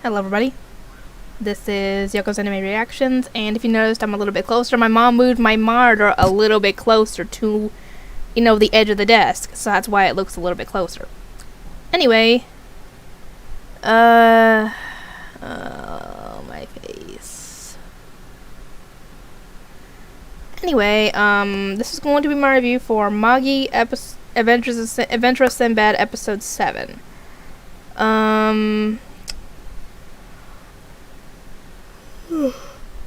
Hello everybody, this is Yoko's Anime Reactions, and if you noticed I'm a little bit closer, my mom moved my monitor a little bit closer to, the edge of the desk, so that's why it looks a little bit closer. Anyway, oh, my face. Anyway, this is going to be my review for Magi Adventures of Sinbad Episode 7.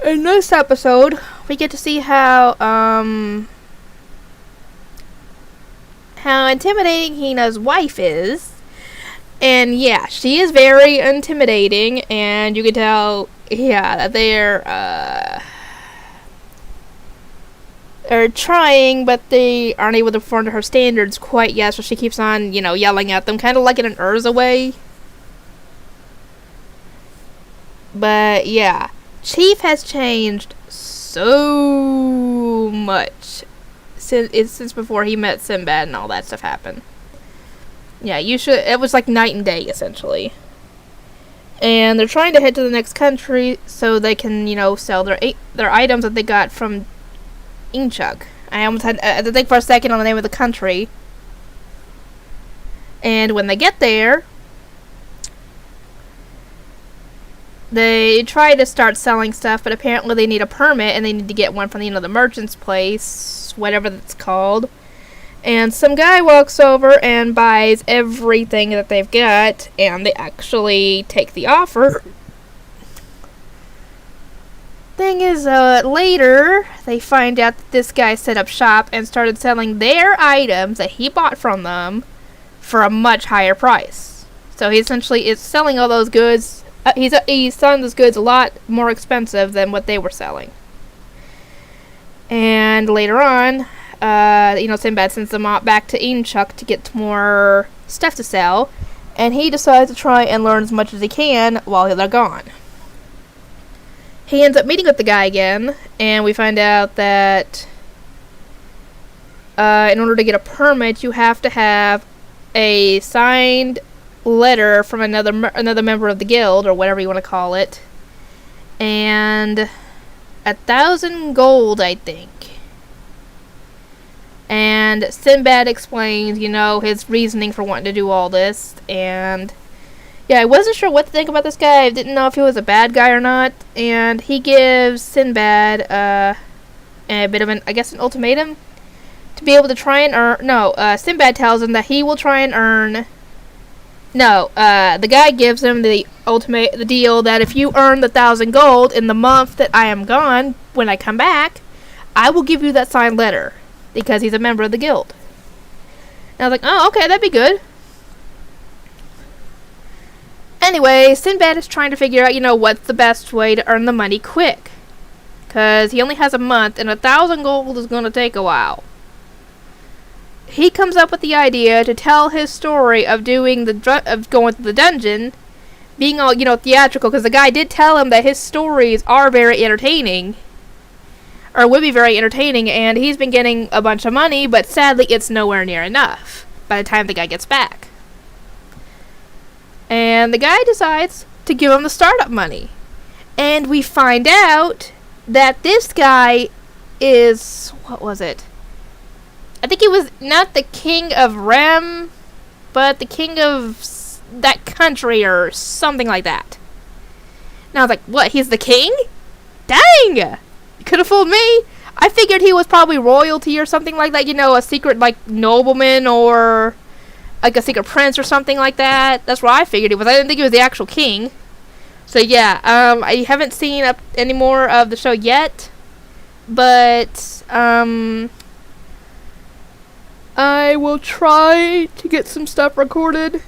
In this episode, we get to see how intimidating Hina's wife is. And yeah, she is very intimidating, and you can tell, that they're trying, but they aren't able to perform to her standards quite yet, so she keeps on, yelling at them, kind of like in an Urza way. But yeah, Chief has changed so much since before he met Sinbad and all that stuff happened. Yeah, it was like night and day, essentially. And they're trying to head to the next country so they can, sell their items that they got from Inchuk. I almost had to think for a second on the name of the country. And when they get there, they try to start selling stuff, but apparently they need a permit, and they need to get one from, the merchant's place, whatever that's called. And some guy walks over and buys everything that they've got, and they actually take the offer. Thing is, later, they find out that this guy set up shop and started selling their items that he bought from them for a much higher price. So he essentially is selling all those goods. He's selling those goods a lot more expensive than what they were selling. And later on, Sinbad sends them back to Inchuk to get more stuff to sell, and he decides to try and learn as much as he can while they're gone. He ends up meeting with the guy again, and we find out that in order to get a permit, you have to have a signed letter from another member of the guild, or whatever you want to call it, and 1,000 gold, I think. And Sinbad explains, his reasoning for wanting to do all this, and yeah, I wasn't sure what to think about this guy. I didn't know if he was a bad guy or not, and he gives Sinbad a bit of an ultimatum to be able to try and earn. Sinbad tells him that he will try and earn. The guy gives him the deal that if you earn the 1,000 gold in the month that I am gone, when I come back, I will give you that signed letter, because he's a member of the guild. And I was like, oh, okay, that'd be good. Anyway, Sinbad is trying to figure out, what's the best way to earn the money quick. Because he only has a month, and 1,000 gold is going to take a while. He comes up with the idea to tell his story of going to the dungeon, being all, theatrical, because the guy did tell him that his stories are very entertaining, or would be very entertaining, and he's been getting a bunch of money, but sadly it's nowhere near enough by the time the guy gets back. And the guy decides to give him the startup money. And we find out that this guy is, what was it? I think he was not the king of Rem, but the king of that country or something like that. And I was like, what, he's the king? Dang! You could have fooled me. I figured he was probably royalty or something like that, a secret, nobleman or, a secret prince or something like that. That's what I figured he was. I didn't think he was the actual king. So yeah, I haven't seen any more of the show yet, but, I will try to get some stuff recorded.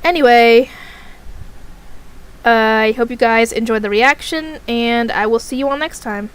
Anyway, I hope you guys enjoyed the reaction, and I will see you all next time.